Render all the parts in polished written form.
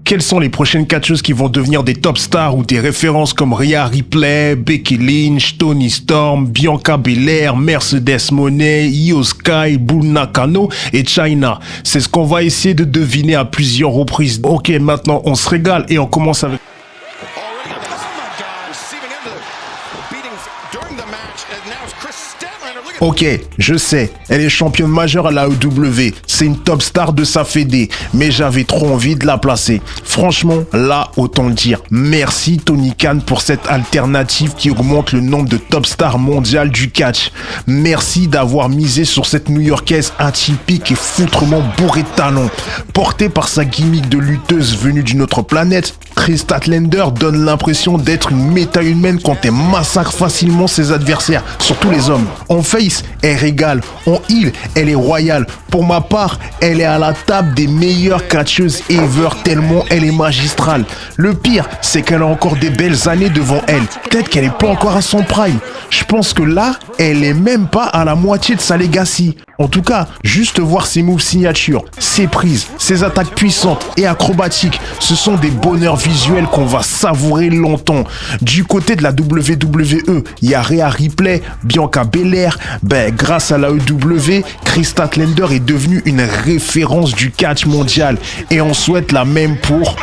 Quelles sont les prochaines catcheuses qui vont devenir des top stars ou des références comme Rhea Ripley, Becky Lynch, Toni Storm, Bianca Belair, Mercedes Moné, Io Sky, Bull Nakano et Chyna? C'est ce qu'on va essayer de deviner à plusieurs reprises. Ok, maintenant on se régale et on commence avec... Ok, je sais, elle est championne majeure à la AEW, c'est une top star de sa fédé, mais j'avais trop envie de la placer. Franchement, là, autant le dire, merci Tony Khan pour cette alternative qui augmente le nombre de top stars mondiales du catch. Merci d'avoir misé sur cette New-Yorkaise atypique et foutrement bourrée de talent. Portée par sa gimmick de lutteuse venue d'une autre planète, Kris Statlander donne l'impression d'être une méta-humaine quand elle massacre facilement ses adversaires, surtout les hommes. En face, elle régale. En heel, elle est royale. Pour ma part, elle est à la table des meilleures catcheuses ever tellement elle est magistrale. Le pire, c'est qu'elle a encore des belles années devant elle. Peut-être qu'elle n'est pas encore à son prime. Je pense que là, elle est même pas à la moitié de sa legacy. En tout cas, juste voir ses moves signatures, ses prises, ses attaques puissantes et acrobatiques, ce sont des bonheurs visuels qu'on va savourer longtemps. Du côté de la WWE, il y a Rhea Ripley, Bianca Belair. Grâce à la AEW, Kris Statlander est devenue une référence du catch mondial. Et on souhaite la même pour...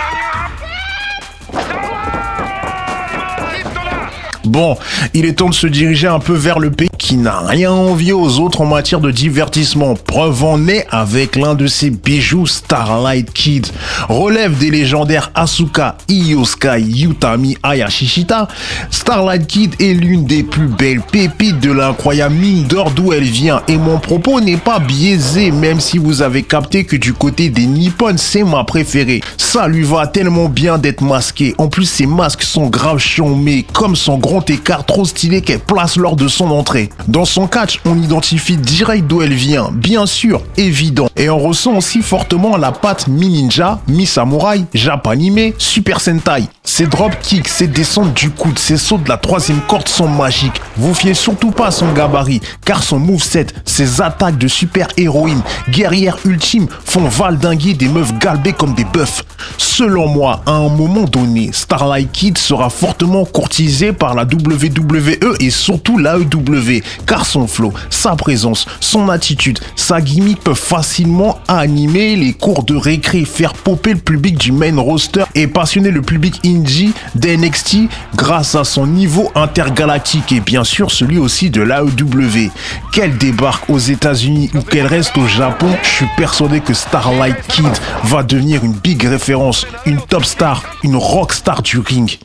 Bon, il est temps de se diriger un peu vers le pays qui n'a rien envié aux autres en matière de divertissement. Preuve en est avec l'un de ses bijoux, Starlight Kid. Relève des légendaires Asuka, Io Sky, Utami Hayashishita, Starlight Kid est l'une des plus belles pépites de l'incroyable mine d'or d'où elle vient. Et mon propos n'est pas biaisé, même si vous avez capté que du côté des Nippon, c'est ma préférée. Ça lui va tellement bien d'être masqué. En plus, ses masques sont grave chômés, comme son grand écart trop stylé qu'elle place lors de son entrée. Dans son catch, on identifie direct d'où elle vient, bien sûr, évident. Et on ressent aussi fortement la patte mi-ninja, mi-samouraï, japanime, super sentai. Ses drop kicks, ses descentes du coude, ses sauts de la troisième corde sont magiques. Vous fiez surtout pas à son gabarit, car son moveset, ses attaques de super héroïne, guerrière ultime, font valdinguer des meufs galbées comme des bœufs. Selon moi, à un moment donné, Starlight Kid sera fortement courtisé par la WWE et surtout l'AEW, car son flow, sa présence, son attitude, sa gimmick peuvent facilement animer les cours de récré, faire popper le public du main roster et passionner le public indie d'NXT grâce à son niveau intergalactique et bien sûr celui aussi de l'AEW. Qu'elle débarque aux États-Unis ou qu'elle reste au Japon, je suis persuadé que Starlight Kid va devenir une big référence, une top star, une rock star du ring.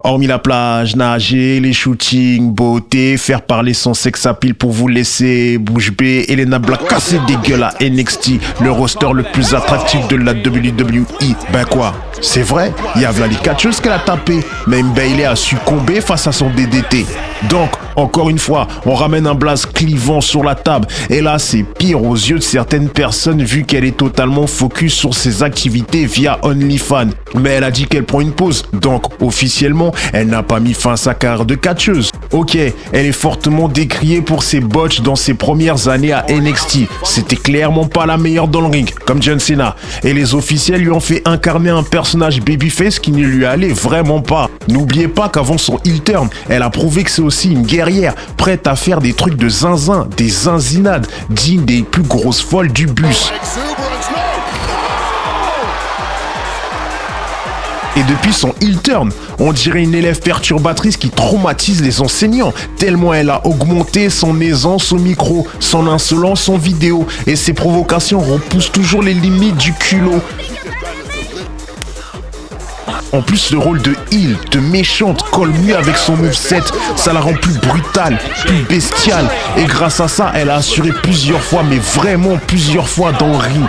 Hormis la plage, nager, les shootings, beauté, faire parler son sex appeal pour vous laisser bouche bée, Elena Black casser des gueules à NXT, le roster le plus attractif de la WWE. Quoi, c'est vrai, il y avait les catcheuses qu'elle a tapé, même Bayley a succombé face à son DDT. Donc, encore une fois, on ramène un blaze clivant sur la table. Et là, c'est pire aux yeux de certaines personnes vu qu'elle est totalement focus sur ses activités via OnlyFans. Mais elle a dit qu'elle prend une pause. Donc, officiellement, elle n'a pas mis fin à sa carrière de catcheuse. Ok, elle est fortement décriée pour ses botches dans ses premières années à NXT. C'était clairement pas la meilleure dans le ring, comme John Cena. Et les officiels lui ont fait incarner un personnage babyface qui ne lui allait vraiment pas. N'oubliez pas qu'avant son heel turn, elle a prouvé que c'est aussi une guerrière, prête à faire des trucs de zinzin, des zinzinades, dignes des plus grosses folles du bus. Et depuis son heel turn, on dirait une élève perturbatrice qui traumatise les enseignants, tellement elle a augmenté son aisance au micro, son insolence en vidéo, et ses provocations repoussent toujours les limites du culot. En plus, le rôle de heel, de méchante, colle mieux avec son moveset. Ça la rend plus brutale, plus bestiale. Et grâce à ça, elle a assuré plusieurs fois, mais vraiment plusieurs fois dans le ring.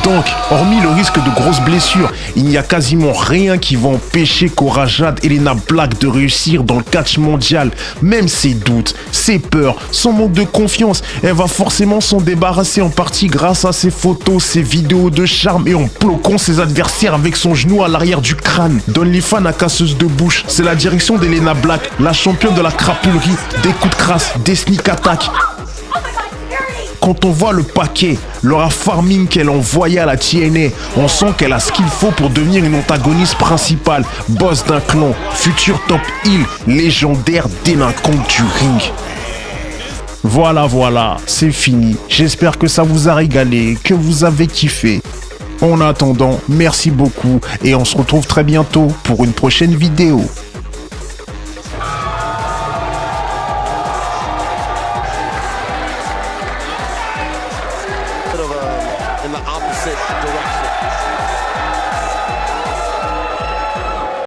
Donc, hormis le risque de grosses blessures, il n'y a quasiment rien qui va empêcher Cora Jade Elena Black de réussir dans le catch mondial. Même ses doutes, ses peurs, son manque de confiance, elle va forcément s'en débarrasser en partie grâce à ses photos, ses vidéos de charme et en bloquant ses adversaires avec son genou à l'arrière du crâne. d'OnlyFans à casseuse de bouche, c'est la direction d'Elena Black, la championne de la crapulerie, des coups de crasse, des sneak attacks. Quand on voit le paquet, l'aura farming qu'elle envoyait à la TNA, on sent qu'elle a ce qu'il faut pour devenir une antagoniste principale, boss d'un clan, futur top heel, légendaire délinquante du ring. Voilà, c'est fini. J'espère que ça vous a régalé, que vous avez kiffé. En attendant, merci beaucoup et on se retrouve très bientôt pour une prochaine vidéo. In the opposite direction.